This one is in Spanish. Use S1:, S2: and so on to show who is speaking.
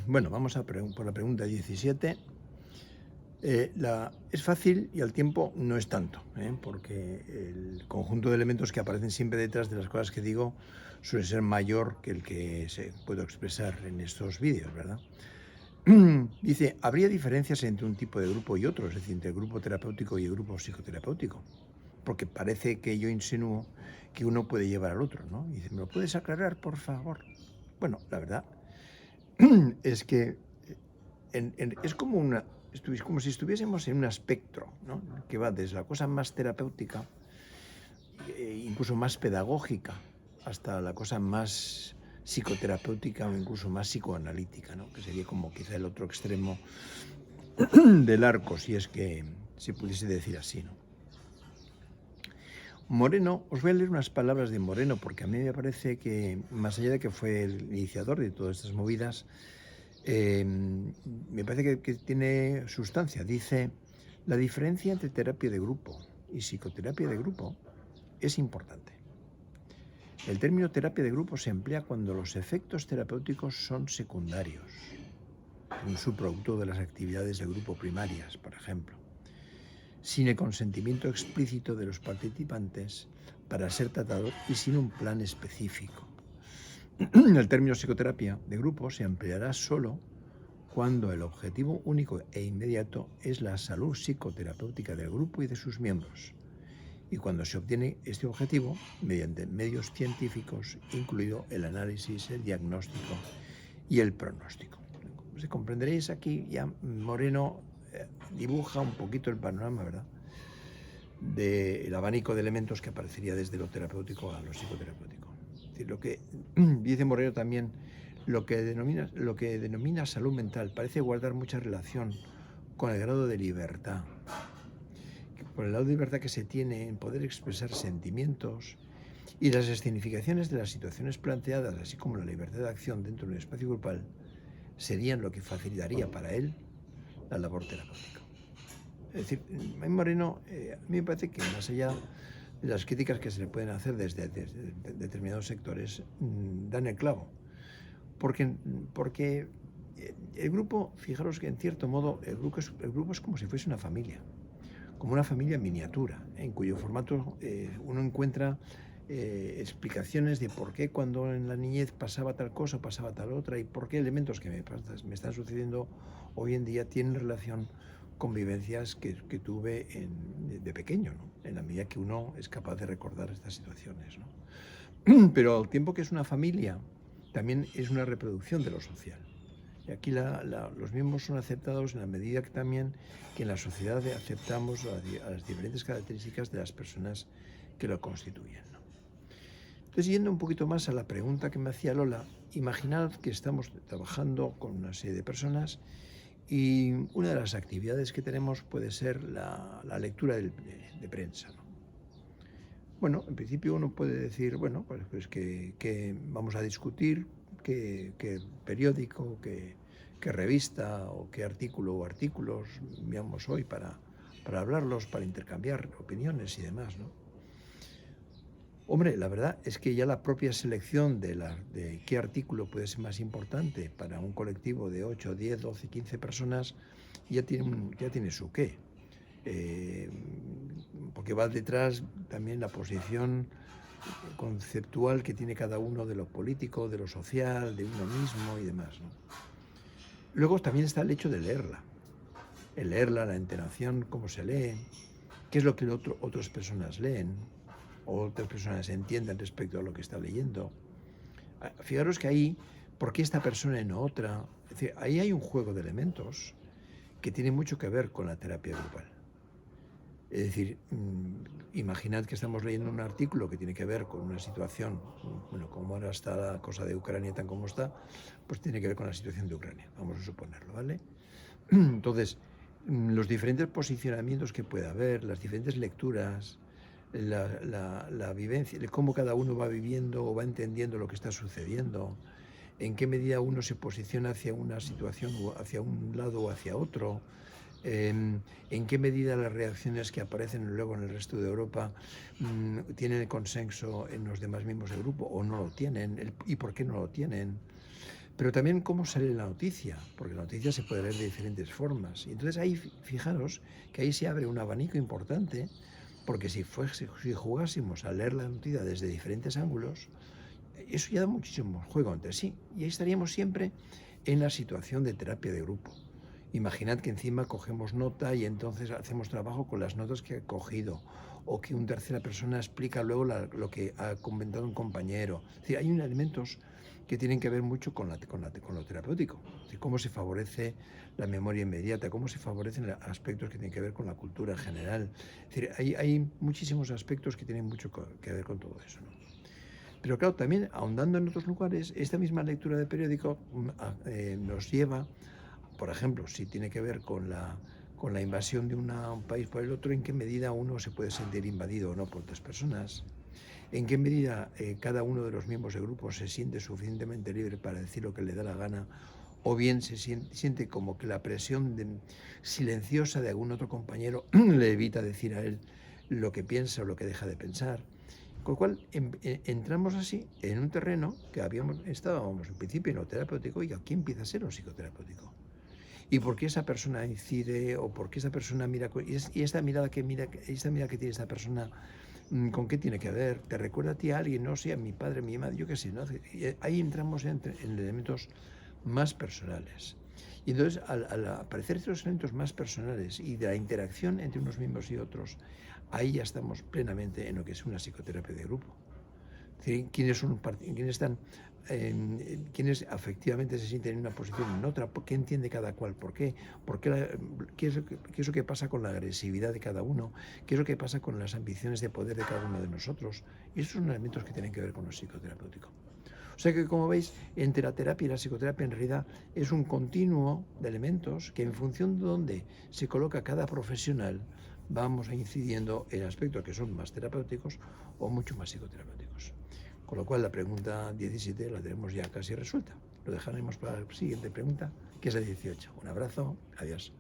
S1: Bueno, vamos por la pregunta 17. Es fácil y al tiempo no es tanto, porque el conjunto de elementos que aparecen siempre detrás de las cosas que digo suele ser mayor que el que puedo expresar en estos vídeos, ¿verdad? Dice, ¿habría diferencias entre un tipo de grupo y otro? Es decir, entre el grupo terapéutico y el grupo psicoterapéutico. Porque parece que yo insinúo que uno puede llevar al otro, ¿no? Y dice, ¿me lo puedes aclarar, por favor? Bueno, la verdad es que es como si estuviésemos en un espectro, ¿no? Que va desde la cosa más terapéutica, incluso más pedagógica, hasta la cosa más psicoterapéutica o incluso más psicoanalítica, ¿no? Que sería como quizá el otro extremo del arco, si es que se pudiese decir así, ¿no? Moreno, os voy a leer unas palabras de Moreno, porque a mí me parece que, más allá de que fue el iniciador de todas estas movidas, me parece que tiene sustancia. Dice, la diferencia entre terapia de grupo y psicoterapia de grupo es importante. El término terapia de grupo se emplea cuando los efectos terapéuticos son secundarios, un subproducto de las actividades de grupo primarias, por ejemplo, sin el consentimiento explícito de los participantes para ser tratado y sin un plan específico. El término psicoterapia de grupo se empleará solo cuando el objetivo único e inmediato es la salud psicoterapéutica del grupo y de sus miembros, y cuando se obtiene este objetivo mediante medios científicos, incluido el análisis, el diagnóstico y el pronóstico. Como comprenderéis, aquí ya Moreno dibuja un poquito el panorama, ¿verdad?, del abanico de elementos que aparecería desde lo terapéutico a lo psicoterapéutico. Es decir, lo que dice Moreno también, lo que denomina salud mental parece guardar mucha relación con el grado de libertad, por el grado de libertad que se tiene en poder expresar sentimientos y las escenificaciones de las situaciones planteadas, así como la libertad de acción dentro de un espacio grupal, serían lo que facilitaría para él la labor terapéutica. Es decir, Moreno, a mí me parece que más allá de las críticas que se le pueden hacer desde determinados sectores, dan el clavo. Porque el grupo, fijaros que en cierto modo el grupo es como si fuese una familia miniatura, en cuyo formato uno encuentra explicaciones de por qué cuando en la niñez pasaba tal cosa, pasaba tal otra, y por qué elementos que me están sucediendo hoy en día tienen relación con vivencias que tuve de pequeño, ¿no?, en la medida que uno es capaz de recordar estas situaciones, ¿no? Pero al tiempo que es una familia, también es una reproducción de lo social. Y aquí los miembros son aceptados en la medida que también que en la sociedad aceptamos a las diferentes características de las personas que lo constituyen, ¿no? Entonces, yendo un poquito más a la pregunta que me hacía Lola, imaginad que estamos trabajando con una serie de personas y una de las actividades que tenemos puede ser la lectura de prensa, ¿no? Bueno, en principio uno puede decir, bueno, pues que vamos a discutir qué periódico, qué revista o qué artículo o artículos veamos hoy para hablarlos, para intercambiar opiniones y demás, ¿no? Hombre, la verdad es que ya la propia selección de qué artículo puede ser más importante para un colectivo de 8, 10, 12, 15 personas ya tiene su qué. Porque va detrás también la posición conceptual que tiene cada uno de lo político, de lo social, de uno mismo y demás, ¿no? Luego también está el hecho de leerla. El leerla, la entonación, cómo se lee, qué es lo que otras personas leen o otras personas entienden respecto a lo que está leyendo. Fijaros que ahí, ¿por qué esta persona y no otra? Es decir, ahí hay un juego de elementos que tiene mucho que ver con la terapia grupal. Es decir, imaginad que estamos leyendo un artículo que tiene que ver con una situación, bueno, como ahora está la cosa de Ucrania tan como está, pues tiene que ver con la situación de Ucrania, vamos a suponerlo, ¿vale? Entonces, los diferentes posicionamientos que pueda haber, las diferentes lecturas, la vivencia, de cómo cada uno va viviendo o va entendiendo lo que está sucediendo, en qué medida uno se posiciona hacia una situación o hacia un lado o hacia otro, en qué medida las reacciones que aparecen luego en el resto de Europa tienen consenso en los demás miembros del grupo o no lo tienen, y por qué no lo tienen. Pero también cómo se lee la noticia, porque la noticia se puede leer de diferentes formas. Y entonces ahí, fijaros que ahí se abre un abanico importante, porque si jugásemos a leer la noticia desde diferentes ángulos, eso ya da muchísimo juego entre sí. Y ahí estaríamos siempre en la situación de terapia de grupo. Imaginad que encima cogemos nota y entonces hacemos trabajo con las notas que ha cogido, o que una tercera persona explica luego lo que ha comentado un compañero. Es decir, hay elementos que tienen que ver mucho con lo terapéutico. Es decir, cómo se favorece la memoria inmediata, cómo se favorecen aspectos que tienen que ver con la cultura en general. Es decir, hay muchísimos aspectos que tienen mucho que ver con todo eso, ¿no? Pero claro, también ahondando en otros lugares, esta misma lectura de periódico nos lleva, por ejemplo, si tiene que ver con la invasión de un país por el otro, en qué medida uno se puede sentir invadido o no por otras personas, en qué medida cada uno de los miembros del grupo se siente suficientemente libre para decir lo que le da la gana, o bien se siente como que la presión silenciosa de algún otro compañero le evita decir a él lo que piensa o lo que deja de pensar. Con lo cual entramos así en un terreno que estábamos en principio en lo terapéutico, y aquí empieza a ser lo psicoterapéutico. ¿Y por qué esa persona incide, o por qué esa persona mira, y esta mirada que tiene esta persona, con qué tiene que ver? ¿Te recuerda a ti a alguien? No sé, a mi padre, a mi madre, yo qué sé, ¿no? Y ahí entramos en elementos más personales. Y entonces, al aparecer estos elementos más personales y de la interacción entre unos miembros y otros, ahí ya estamos plenamente en lo que es una psicoterapia de grupo. Es decir, quienes efectivamente se sienten en una posición o en otra, qué entiende cada cual, qué es lo que pasa con la agresividad de cada uno, qué es lo que pasa con las ambiciones de poder de cada uno de nosotros. Y esos son elementos que tienen que ver con lo psicoterapéutico. O sea que, como veis, entre la terapia y la psicoterapia en realidad es un continuo de elementos que, en función de dónde se coloca cada profesional, vamos incidiendo en aspectos que son más terapéuticos o mucho más psicoterapéuticos. Con lo cual, la pregunta 17 la tenemos ya casi resuelta. Lo dejaremos para la siguiente pregunta, que es la 18. Un abrazo, adiós.